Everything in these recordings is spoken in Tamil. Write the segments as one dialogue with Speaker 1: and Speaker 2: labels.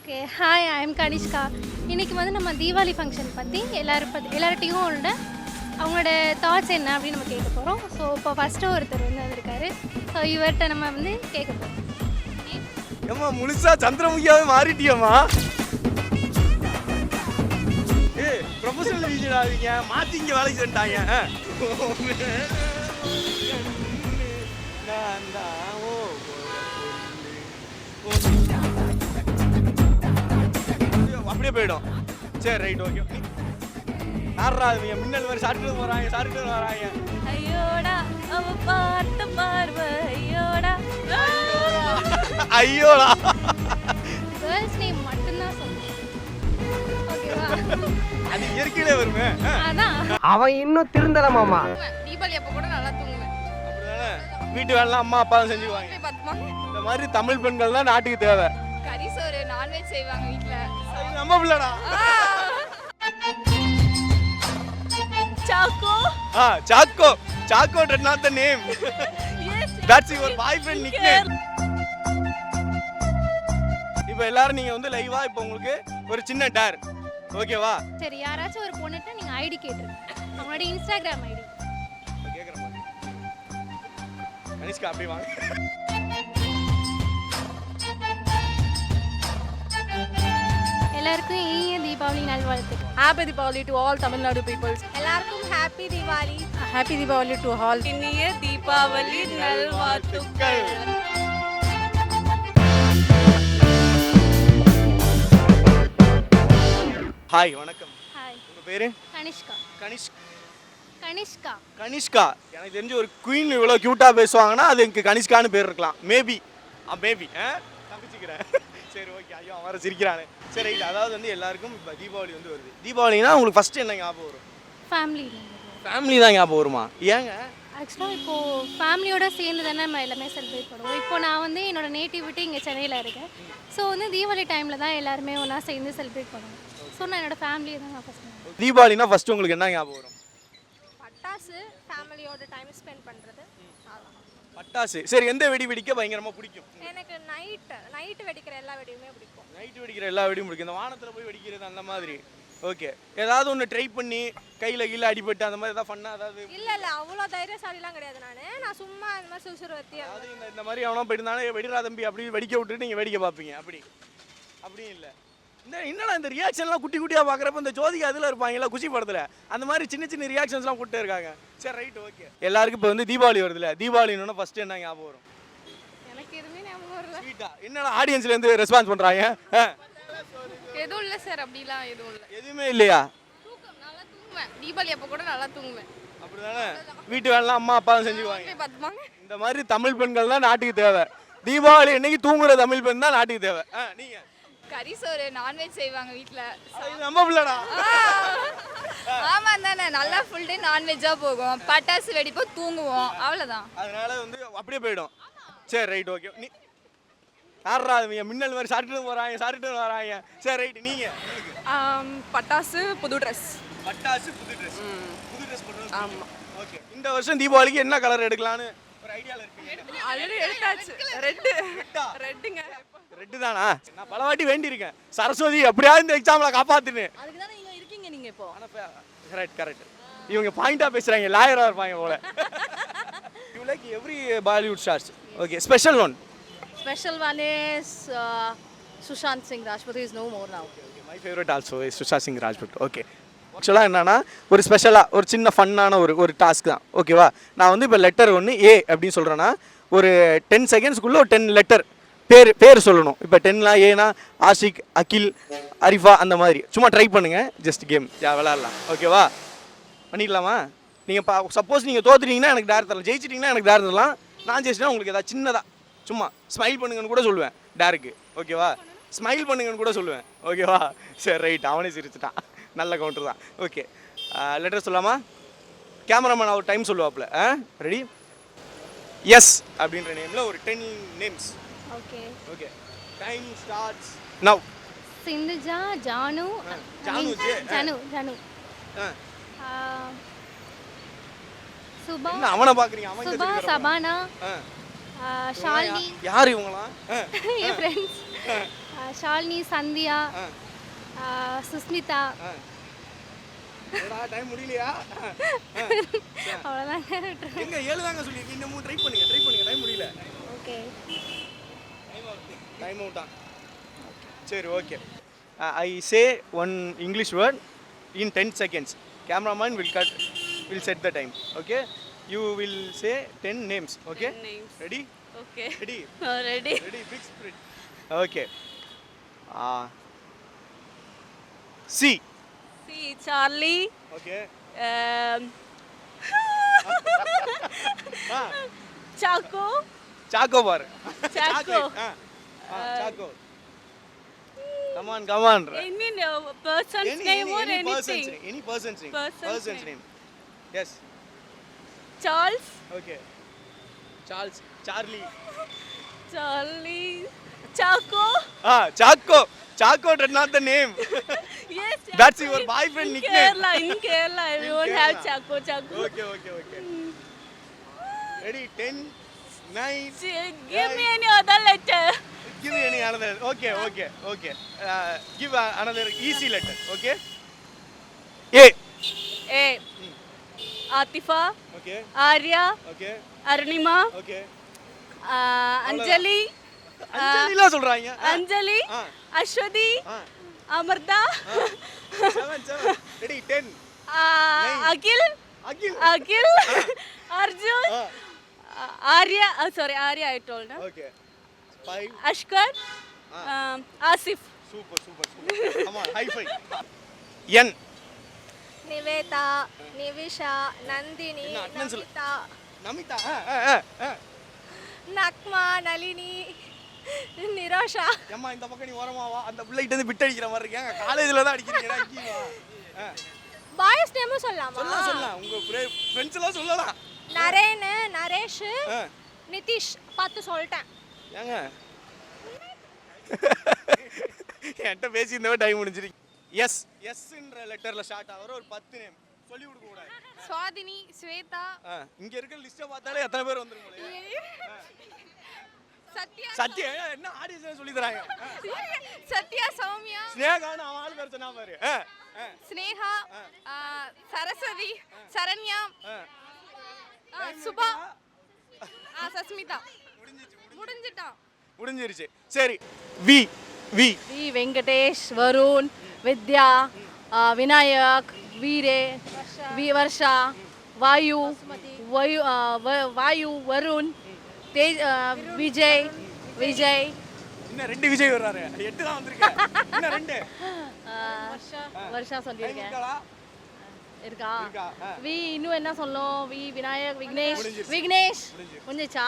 Speaker 1: Okay hi I am Kanishka. இன்றைக்கி வந்து நம்ம தீபாவளி ஃபங்க்ஷன் பற்றி எல்லார்ட்டையும் அவங்களோட தாட்ஸ் என்ன அப்படின்னு நம்ம கேட்க போகிறோம். ஸோ இப்போ ஃபஸ்ட்டு ஒருத்தர் வந்து வந்திருக்காரு. ஸோ இவர்கிட்ட நம்ம வந்து கேட்க போகிறோம்.
Speaker 2: ஏம்மா முழுசா சந்திரமுகியாவே மாறிட்டியம்மா. ப்ரொஃபஷனல் டீச்சர் ஆவீங்க, மாற்றி இங்கே வேலைக்கு செஞ்சுட்டாங்க. அப்படியே போயிடும். சரி ரைட் ஓகே. யாரா இவங்க மின்னல் மாதிரி சாப்பிட்டு வராங்க.
Speaker 1: ஐயோடா அவ பார்த்த பார்வை ஐயோடா.
Speaker 2: ஐயோடா
Speaker 1: கேர்ள்ஸ் நேம் மட்டும்தான் சொல்லுவேன். ஓகேவா?
Speaker 2: அது இயற்கையிலே வருமே.
Speaker 1: அதான்
Speaker 3: அவன் இன்னும் திருந்தல மாமா.
Speaker 4: தீபாவளி அப்போ கூட நல்லா தூங்குவேன்.
Speaker 2: அப்படிதானே? வீட்டு வேலைலாம் அம்மா அப்பா தான் செஞ்சுக்குவாங்க. இந்த மாதிரி தமிழ் பெண்கள் தான் நாட்டுக்கு தேவை.
Speaker 4: கறி சோறு நான்வெஜ் செய்வாங்க வீட்ல.
Speaker 2: நம்ம பிள்ளடா.
Speaker 4: சாக்கோ.
Speaker 2: சாக்கோ. சாக்கோ is not the name.
Speaker 4: Yes.
Speaker 2: That's your boyfriend nickname. இப்போ எல்லாரும் நீங்க வந்து லைவா இப்போ உங்களுக்கு ஒரு சின்ன டேர். ஓகேவா?
Speaker 1: சரி, யாராச்சும் ஒரு பொண்ணுகிட்ட நீங்கள் ஐடி கேட்டுருங்க. அவங்களோட இன்ஸ்டாகிராம் ஐடி
Speaker 2: கேக்குறேன். கனிஷ்கா அப்படியே வாங்க.
Speaker 1: எல்லாருக்கும் இனிய தீபாவளி நல்வாழ்த்துக்கள்.
Speaker 4: Happy Diwali to all Tamil Nadu peoples.
Speaker 1: எல்லாருக்கும் happy Deepavali.
Speaker 4: Happy Diwali to all. இனிய தீபாவளி நல்வாழ்த்துக்கள்.
Speaker 2: ஹாய் வணக்கம்.
Speaker 1: ஹாய்,
Speaker 2: உங்க பேரு?
Speaker 1: கனிஷ்கா. கனிஷ்கா.
Speaker 2: கனிஷ்கா. எனக்கு தெரிஞ்ச ஒரு குயின் இவ்வளோ கியூட்டா பேசுவாங்கன்னா அது எனக்கு கனிஷ்கான்னு பேர் இருக்கலாம். மேபி தப்பிச்சுக்கிறேன். சரி ஓகே. ஐயோ அவரை சிரிக்கிறானே. சரி ரைட். அதாவது வந்து எல்லாருக்கும் இப்போ தீபாவளி வந்து வருது. தீபாவளினா உங்களுக்கு ஃபர்ஸ்ட் என்ன ஞாபகம் வரும்? ஃபேமிலி தான் ஞாபகம் வருமா? ஏங்க?
Speaker 1: ஆக்சுவலாக இப்போது ஃபேமிலியோட சேர்ந்து தானே நம்ம எல்லாமே செலிப்ரேட் பண்ணுவோம். இப்போ நான் வந்து என்னோட நேட்டிவ் விட்டு இங்கே சென்னையில் இருக்கேன். ஸோ வந்து தீபாவளி டைமில் தான் எல்லாருமே ஒன்றா சேர்ந்து செலிப்ரேட் பண்ணுவோம். ஸோ நான் என்னோட ஃபேமிலியை தான் நான் ஃபஸ்ட்.
Speaker 2: தீபாவளினா ஃபர்ஸ்ட் உங்களுக்கு என்ன ஞாபகம் வரும்?
Speaker 4: பட்டாசு, ஃபேமிலியோட டைம் ஸ்பெண்ட் பண்றது.
Speaker 2: பட்டாசு. சரி, எந்த வெடி வெடிக்க பயங்கரமாக பிடிக்கும்?
Speaker 4: எனக்கு நைட் வெடிக்கிற எல்லா வெடியுமே பிடிக்கும்.
Speaker 2: நைட்டு வெடிக்கிற எல்லா வெடியும் பிடிக்கும். இந்த வானத்தில் போய் வெடிக்கிறது அந்த மாதிரி. ஓகே. ஏதாவது ஒன்று ட்ரை பண்ணி கையில் கீழே அடிபட்டு அந்த மாதிரி ஏதாவது ஃபன்னாக ஏதாவது?
Speaker 4: இல்ல அவ்வளோ தைரியசாலிலாம் கிடையாது. நான் சும்மா இந்த மாதிரி சுறுசுறுவத்தி.
Speaker 2: அதாவது இந்த மாதிரி அவனா போயிருந்தானே வெடிரா தம்பி அப்படி வெடிக்க விட்டுட்டு நீங்கள் வேடிக்கை பார்ப்பீங்க. அப்படியும் இல்லை. என்னடா இந்த ரியாக்ஷன்லாம் குட்டி குட்டியாக பார்க்குறப்ப இந்த ஜோதிகா அதில் இருப்பாங்களா குஷி படத்தில் அந்த மாதிரி சின்ன சின்ன ரியாக்ஷன்ஸ்லாம் கொடுத்தே இருக்காங்க. சரி ரைட் ஓகே. எல்லாருக்கும் இப்போ வந்து தீபாவளி வருதுல்ல, தீபாவளின்னு ஃபஸ்ட்டு என்ன ஞாபகம் வரும்?
Speaker 4: எனக்கு எதுவுமே ஞாபகம் வரல.
Speaker 2: ஸ்வீட்டா. என்னடா ஆடியன்ஸ்லேருந்து ரெஸ்பான்ஸ் பண்ணுறாங்க?
Speaker 4: எதுவும் இல்லை சார், அப்படிலாம் எதுவும் இல்லை.
Speaker 2: எதுவுமே இல்லையா?
Speaker 4: தூக்கம் நல்லா தூங்குவேன். தீபாவளி அப்போ கூட நல்லா தூங்குவேன்.
Speaker 2: அப்படிதானே? வீட்டு வேலைலாம் அம்மா அப்பா தான் செஞ்சுக்குவாங்க.
Speaker 4: பார்த்துப்பாங்க.
Speaker 2: இந்த மாதிரி தமிழ் பெண்கள் தான் நாட்டுக்கு தேவை. தீபாவளி இன்னைக்கு தூங்குற தமிழ் பெண் தான் நாட்டுக்கு தேவை. நீங்க
Speaker 4: கறி சோறு நான்வெஜ் செய்வாங்க வீட்ல.
Speaker 2: நம்ம பிள்ளடா.
Speaker 4: ஆமா தானே, நல்லா ஃபுல் டே நான்வெஜ்ஜா போகும். பட்டாசு வெடிப்போம், தூங்குவோம், அவ்வளவுதான்.
Speaker 2: அதனால வந்து அப்படியே போயிடும். சரி ரைட் ஓகே. யாரா இவங்க மின்னல் மாதிரி சாப்பிட்டு வராங்க. சரி ரைட். நீங்க
Speaker 4: பட்டாசு, புது ட்ரெஸ்.
Speaker 2: பட்டாசு, புது ட்ரெஸ் போடுறது. ஆமா. ஓகே. இந்த வருஷம் தீபாவளிக்கு என்ன கலர் எடுக்கலாம்னு ஒரு ஐடியால இருக்கீங்க?
Speaker 4: ஆல்ரெடி எடுத்தாச்சு. ரெட்டுங்க.
Speaker 2: ரெட்டு தானா? நான் பல வாட்டி வேண்டியிருக்கேன், சரஸ்வதி எப்படியாவது இந்த எக்ஸாம்ல காப்பாத்துன்னு.
Speaker 4: அதுக்கு தானே நீங்க இருக்கீங்க. நீங்க இப்போ
Speaker 2: கரெக்ட். இவங்க பாயிண்டா பேசுறாங்க, லாயரா இருப்பாங்க போல. You like every Bollywood stars. Okay, special one
Speaker 4: is Sushant Singh Rajput. He is no more now.
Speaker 2: Okay. My favorite also is Sushant Singh Rajput. Okay. ஆக்சுவலாக என்னன்னா ஒரு ஸ்பெஷலாக ஒரு சின்ன ஃபன்னான ஒரு டாஸ்க் தான். ஓகேவா? நான் வந்து இப்போ லெட்டர் ஒன்று ஏ அப்படின்னு சொல்கிறேன்னா ஒரு 10 செகண்ட்ஸ்க்குள்ளே ஒரு 10 லெட்டர் பேர் சொல்லணும். இப்போ 10லாம் ஏனா ஆஷிக், அகில், அரிஃபா அந்த மாதிரி. சும்மா ட்ரை பண்ணுங்கள். ஜஸ்ட் கேம் விளையாடலாம். ஓகேவா? பண்ணிடலாமா? நீங்கள் சப்போஸ் நீங்கள் தோத்துட்டீங்கன்னா எனக்கு டேர் தரலாம், ஜெயிச்சிட்டிங்கன்னா எனக்கு டேர் தரலாம். நான் ஜெயிச்சிட்டா உங்களுக்கு ஏதாவது சின்னதாக சும்மா ஸ்மைல் பண்ணுங்கன்னு கூட சொல்லுவேன் டேருக்கு. ஓகேவா? ஸ்மைல் பண்ணுங்கன்னு கூட சொல்லுவேன். ஓகேவா? சரி ரைட். அவனே சிரிச்சிட்டான். நல்ல கவுண்டர் தான். ஓகே. லெட்டர் சொல்லாமா? கேமராமேன் அவர் டைம் சொல்லுவாப்புல. ரெடி? எஸ் அப்படின்ற நேமில் ஒரு 10 names. Okay. Time starts now.
Speaker 1: Sindhuja, Janu, Subha.
Speaker 2: அவனை பார்க்குறீங்க?
Speaker 1: சுபா, சபானா, ஷாலினி.
Speaker 2: யார் இவங்களாம்?
Speaker 1: என் ஃப்ரெண்ட்ஸ். ஷாலினி, சந்தியா, சுஸ்மிதா,
Speaker 2: டைம் முடியலையா?
Speaker 1: அவ்வளோதாங்க.
Speaker 2: எங்க 7 தாங்க சொல்லியிருக்கீங்க. இன்னும் ட்ரை பண்ணுங்க. டைம் முடியல.
Speaker 1: ஓகே,
Speaker 2: டைம் அவுட்டா? சரி, okay. I say one English word in 10 seconds. Cameraman will set the time. Okay? You will say 10 names. Okay?
Speaker 5: 10 names.
Speaker 2: Ready?
Speaker 5: Okay.
Speaker 2: Ready?
Speaker 5: Ready.
Speaker 2: Ready? Big spread. Okay. C.
Speaker 5: See, Charlie.
Speaker 2: Okay.
Speaker 5: Chaco.
Speaker 2: Chaco bar.
Speaker 5: Chaco.
Speaker 2: Chaco. Come on.
Speaker 5: Any person's name or anything.
Speaker 2: Any person's name.
Speaker 5: Person's
Speaker 2: name. Yes.
Speaker 5: Charles.
Speaker 2: Okay. Charles. Charlie.
Speaker 5: Charlie. Chaco.
Speaker 2: Chaco is not the name.
Speaker 5: Yes.
Speaker 2: That's
Speaker 5: Chaco
Speaker 2: your
Speaker 5: in-
Speaker 2: boyfriend
Speaker 5: in
Speaker 2: nickname.
Speaker 5: In Kerala, everyone have Chaco.
Speaker 2: Okay. Ready? 10, 9.
Speaker 5: Give me any other letter.
Speaker 2: Give me any another. Okay. Give another easy letter. Okay. A.
Speaker 5: A. Atifa.
Speaker 2: Okay.
Speaker 5: Arya.
Speaker 2: Okay.
Speaker 5: Arunima.
Speaker 2: Okay.
Speaker 5: Anjali.
Speaker 2: அஞ்சலில சொல்றாங்க.
Speaker 5: Anjali. Ashwati. Amarta.
Speaker 2: 7. Ready? 10.
Speaker 5: Akhil. Akhil. Arjun. Arya. Sorry, Arya I told.
Speaker 2: Okay. 5.
Speaker 5: Ashkar. Asif.
Speaker 2: Super. Come on, high five. N.
Speaker 1: Nivetha, Nivisha, Nandini,
Speaker 2: என்ன attendance இல்ல?
Speaker 1: நமிதா,
Speaker 2: நமிதா.
Speaker 1: நக்மா, நளினி, நிரோஷா.
Speaker 2: ஏம்மா இந்த பக்கம் நீ ஓரமா வா. அந்த பிள்ளைகிட்ட இருந்து பிட் அடிக்கிற மாதிரி இருக்காங்க. காலேஜ்ல தான் அடிக்கிறீங்கடா இங்க வா.
Speaker 1: பாய்ஸ் நேமும் சொல்லலாமா?
Speaker 2: சொல்லலாம். உங்க ஃப்ரெண்ட்ஸ் எல்லாம் சொல்லலாம்.
Speaker 1: நரேன், நரேஷ்,
Speaker 2: ஆ.
Speaker 1: நிதிஷ் பார்த்து சொல்லிட்டேன்.
Speaker 2: ஏங்க என்கிட்ட பேசியிருந்தவ டைம் முடிஞ்சிருக்கு. எஸ்ன்ற லெட்டர்ல ஸ்டார்ட் ஆகிற ஒரு 10 நேம் சொல்லி கொடுக்க கூடாது.
Speaker 1: சுவாதினி, ஸ்வேதா,
Speaker 2: இங்க இருக்க லிஸ்ட்டை பார்த்தாலே எத்தனை பேர் வந்துருங்க.
Speaker 1: சத்யா,
Speaker 2: சத்யா என்ன ஆடியன்ஸ் சொல்லி தராங்க.
Speaker 1: சத்யா, சௌமியா,
Speaker 2: ஸ்னேகான்னு அவன் ஆள் பேர் சொன்னா பாரு.
Speaker 1: ஸ்னேகா, சரஸ்வதி, சரண்யா, சுபா, சஸ்மிதா.
Speaker 2: முடிஞ்சிருச்சு. சரி, we.
Speaker 5: V. Venkatesh, Varun, Vidya, Vinayak, Veere, Varsha, Vayu, Varun, Tej, Vijay.
Speaker 2: இன்னும் 2 விஜய் வர்றாரு. 8 தான் வந்திருக்கேன். இன்னும் 2.
Speaker 5: வருஷா சொல்லியிருக்கேன். இருக்கா?
Speaker 2: இருக்கா?
Speaker 5: வி இன்னும் என்ன சொல்லும்? வி விநாயக், விக்னேஷ். முடிஞ்சிச்சா?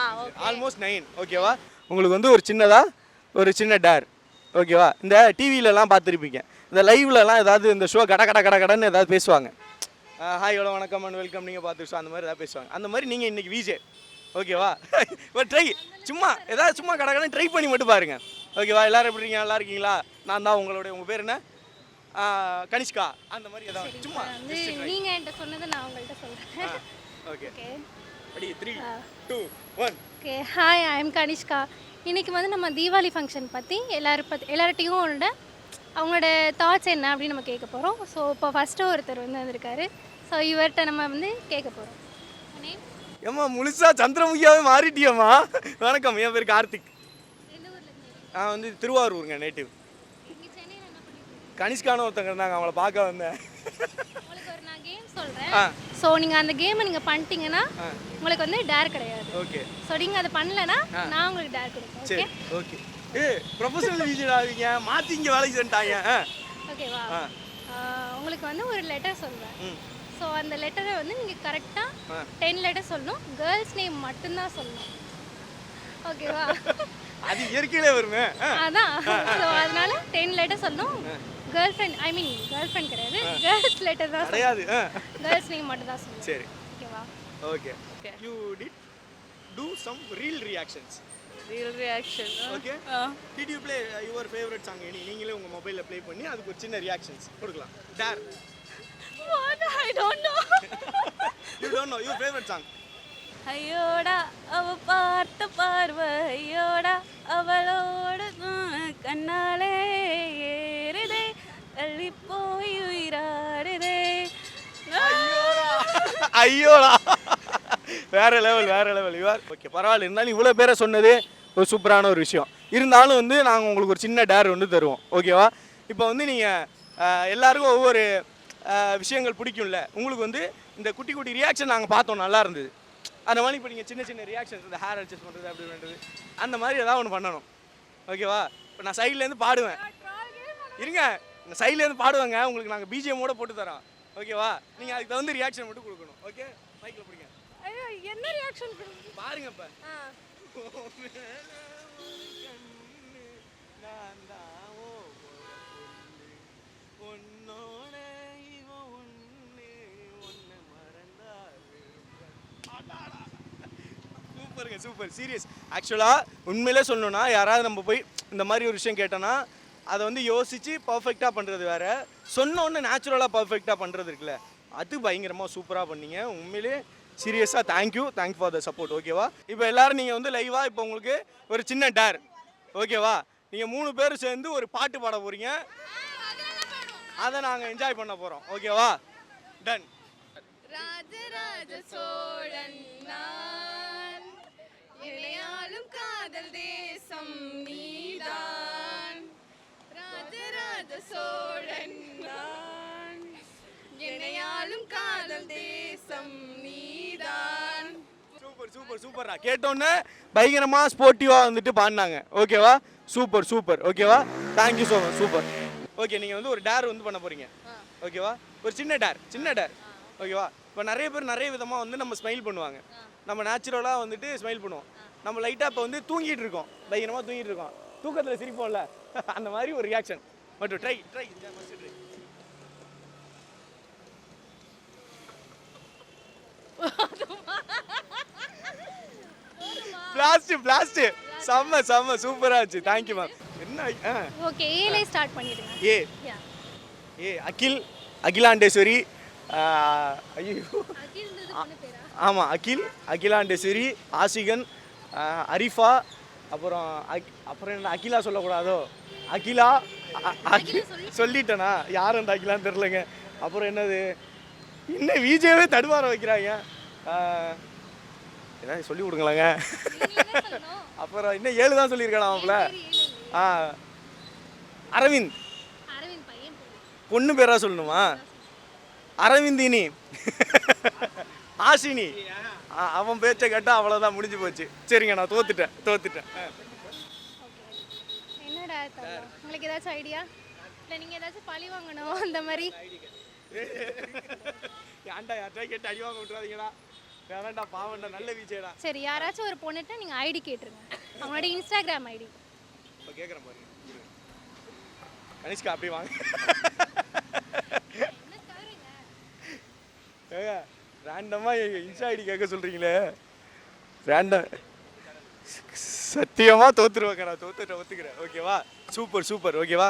Speaker 2: ஆல்மோஸ்ட் 9. ஓகேவா? உங்களுக்கு வந்து ஒரு சின்ன டேர். ஓகேவா? இந்த டிவிலலாம் பார்த்துருப்பீங்க. இந்த லைவ்லலாம் ஏதாவது இந்த ஷோ கடன்னு ஏதாவது பேசுவாங்க. ஹாய் ஹலோ வணக்கம் அண்ட் வெல்கம் நீங்கள் பார்த்து ஷோ அந்த மாதிரி ஏதாவது பேசுவாங்க. அந்த மாதிரி நீங்கள் இன்றைக்கி விஜே. ஓகேவா? ஒரு ட்ரை சும்மா கடன்னு ட்ரை பண்ணி மட்டும் பாருங்கள். ஓகேவா? எல்லோரும் எப்படி இருக்கீங்க? நல்லா இருக்கீங்களா? நான் தான் உங்கள் பேர் என்ன? கனிஷ்கா. அந்த மாதிரி ஏதாவது சும்மா
Speaker 1: நீங்க என்கிட்ட சொன்னதை நான் உங்கள்கிட்ட சொல்றேன்.
Speaker 2: Okay. Ready 3 2 1.
Speaker 1: Okay, hi, I am Kanishka. இன்றைக்கி வந்து நம்ம தீபாவளி ஃபங்க்ஷன் பற்றி எல்லார்ட்டையும் அவங்களோட தாட்ஸ் என்ன அப்படின்னு நம்ம கேட்க போகிறோம். ஸோ இப்போ ஃபஸ்ட்டு ஒருத்தர் வந்து வந்திருக்காரு. ஸோ இவர்கிட்ட நம்ம வந்து கேட்க போகிறோம்.
Speaker 2: ஏம்மா முழுசா சந்திரமுகியாவே மாறிட்டியம்மா. வணக்கம், என் பேர் கார்த்திக். நான் வந்து திருவாரூருங்க நேட்டிவ். கனிஷ்கான ஒருத்தங்க இருந்தாங்க, அவங்கள பார்க்க வந்தேன்.
Speaker 1: உங்களுக்கு ஒரு நான் கேம் சொல்கிறேன். ஸோ நீங்கள் அந்த கேமை நீங்கள் பண்ணிட்டீங்கன்னா உங்களுக்கு வந்து டேர் கிடையாது.
Speaker 2: ஓகே.
Speaker 1: ஸோ நீங்கள் அதை பண்ணலைன்னா நான் உங்களுக்கு டேர் கொடுப்பேன்.
Speaker 2: சரி, ஓகே. ப்ரொஃபஷனல் விஜய் ஆவீங்க, மாற்றி இங்கே வேலைக்கு செஞ்சுட்டாங்க.
Speaker 1: ஓகேவா? உங்களுக்கு வந்து ஒரு லெட்டர் சொல்வேன். ஸோ அந்த லெட்டரை வந்து நீங்கள் கரெக்டாக 10 லெட்டர் சொல்லணும். கேர்ள்ஸ் நேம் மட்டும்தான் சொல்லணும். ஓகேவா?
Speaker 2: அது இயற்கையிலே வருமே.
Speaker 1: அதான். ஸோ அதனால 10 லெட்டர் சொல்லணும். கேர்ள் ஃப்ரெண்ட் கிடையாது, கேர்ள்ஸ் லெட்டர் தான்
Speaker 2: கிடையாது.
Speaker 1: கேர்ள்ஸ் நேம் மட்டும் தான் சொல்லணும்.
Speaker 2: சரி,
Speaker 1: ஓகேவா?
Speaker 2: Okay. You did do some real reaction. Okay. Did you play your favorite song? நீங்களே உங்க மொபைல்ல ப்ளே பண்ணி அதுக்கு ஒரு சின்ன ரியாக்ஷன்ஸ் கொடுக்கலாம். Dare.
Speaker 5: What? I don't know.
Speaker 2: You don't know your favorite song?
Speaker 6: ஐயோடா அவ பார்த்த பார்வை ஐயோடா அவளோட கண்ணாலே ஏறுதே தள்ளி போய் உயிராடுதே.
Speaker 2: ஐயோடா வேற லெவல் யுவர் ஓகே பரவாயில்ல. இருந்தாலும் இவ்வளோ பேரை சொன்னது ஒரு சூப்பரான ஒரு விஷயம். இருந்தாலும் வந்து நாங்கள் உங்களுக்கு ஒரு சின்ன டேர் வந்து தருவோம், ஓகேவா? இப்போ வந்து நீங்கள் எல்லாருக்கும் ஒவ்வொரு விஷயங்கள் பிடிக்கும்ல. உங்களுக்கு வந்து இந்த குட்டி குட்டி ரியாக்ஷன் நாங்கள் பார்த்தோம், நல்லா இருந்தது. அந்த மாதிரி இப்போ நீங்கள் சின்ன சின்ன ரியாக்ஷன்ஸ், இந்த ஹேர் அட்ஜஸ்ட் பண்ணுறது அப்படி பண்ணுறது, அந்த மாதிரி ஏதாவது ஒன்று பண்ணணும், ஓகேவா? இப்போ நான் சைட்லேருந்து பாடுவேன், இருங்க, நான் சைட்லேருந்து பாடுவேங்க, உங்களுக்கு நாங்கள் பிஜிஎம்மோட போட்டு தரோம், ஓகேவா? நீங்கள் அதுக்கு தகுந்த ரியாக்ஷன் மட்டும் கொடுக்கணும், ஓகே? மைக்கில் பிடிங்க.
Speaker 5: ஐயோ என்ன ரியாக்ஷன்
Speaker 2: பாருங்க இப்போ. சூப்பருங்க, சூப்பர், சீரியஸ். ஆக்சுவலாக உண்மையிலே சொல்லணும்னா யாராவது நம்ம போய் இந்த மாதிரி ஒரு விஷயம் கேட்டோன்னா அதை வந்து யோசித்து பர்ஃபெக்டாக பண்ணுறது வேறு, சொன்னோன்னே நேச்சுரலாக பர்ஃபெக்டாக பண்ணுறது இருக்குல்ல, அது பயங்கரமாக சூப்பராக பண்ணீங்க. உண்மையிலே சீரியஸாக தேங்க்யூ ஃபார் த சப்போர்ட், ஓகேவா? இப்போ எல்லோரும் நீங்கள் வந்து லைவாக இப்போ உங்களுக்கு ஒரு சின்ன டேர், ஓகேவா? நீங்கள் 3 பேர் சேர்ந்து ஒரு பாட்டு பாட போகிறீங்க, அதை நாங்கள் என்ஜாய் பண்ண போகிறோம், ஓகேவா? டன்.
Speaker 4: ராஜராஜ சோழன் நான், இணையாலும் காதல் தேசம் நீதான். ராஜராஜ சோழன் நான், இணையாலும் காதல் தேசம் நீதான்.
Speaker 2: சூப்பர் சூப்பர் சூப்பர்ரா. கேட்டோன்னே பயங்கரமாக ஸ்போர்ட்டிவாக வந்துட்டு பாடினாங்க, ஓகேவா? சூப்பர் சூப்பர், ஓகேவா? Thank you so much, super. Okay, நீங்கள் வந்து ஒரு டேர் வந்து பண்ண போகிறீங்க, ஓகேவா? ஒரு சின்ன டேர், ஓகேவா? இப்போ நிறைய பேர் நிறைய விதமாக வந்து நம்ம ஸ்மைல் பண்ணுவாங்க, நம்ம நேச்சுரலாக வந்துட்டு ஸ்மைல் பண்ணுவோம். நம்ம லைட்டாக இப்போ வந்து தூங்கிட்டு இருக்கோம், பயங்கரமாக தூங்கிட்டு இருக்கோம், தூக்கத்தில் சிரிப்போம்ல, அந்த மாதிரி ஒரு ரியாக்ஷன் மட்டும் ட்ரை. பிளாஸ்ட் செம்ம சூப்பராக இருந்துச்சு. Thank you ma'am. என்ன
Speaker 1: ஓகே, ஏலே ஸ்டார்ட் பண்ணிடுங்க.
Speaker 2: ஏ அகிலாண்டேஸ்வரி, ஐயோ ஆமாம், அகிலாண்டேஸ்வரி, ஆசிகன், அரிஃபா, அப்புறம் என்ன அகிலா சொல்லக்கூடாதோ, அகிலா சொல்லிட்டேனா, யார் அந்த அகிலான்னு தெரிலங்க. அப்புறம் என்னது, இன்னும் விஜயவே தடுமாற வைக்கிறாங்க, ஏதாவது சொல்லி கொடுங்களாங்க. அப்புறம் இன்னும் 7 தான் சொல்லியிருக்கான் அவங்கள. அரவிந்த், பொண்ணு பேரா சொல்லணுமா? அரவிந்தினி, ஆஷினி, அவன் பேச்சை கேட்டால் அவ்வளோதான், முடிஞ்சு போச்சு. சரிங்க, நான் தோத்துட்டேன்.
Speaker 1: என்னடா உங்களுக்கு ஏதாச்சும் ஐடியா இல்லை, நீங்கள் ஏதாச்சும் பழி வாங்கணும் அந்த மாதிரி?
Speaker 2: ஏன்டா யார்ட்டா கேட்டு அடி வாங்க விட்டுறாதீங்கடா, வேணாண்டா, பாவண்டா, நல்ல வீச்சேடா.
Speaker 1: சரி, யாராச்சும் ஒரு பொண்ணுகிட்ட நீங்கள் ஐடி கேட்டுருங்க, அவங்களோட இன்ஸ்டாகிராம் ஐடி.
Speaker 2: இப்போ கேட்குறேன் பாருங்க, கனிஷ்கா அப்படி வாங்க. ரேண்டமாக இன்ஸ்டா ஐடி கேட்க சொல்கிறீங்களே, ரேண்டம். சத்தியமாக தோத்துருவேன், நான் ஒத்துக்கிறேன், ஓகேவா? சூப்பர், ஓகேவா?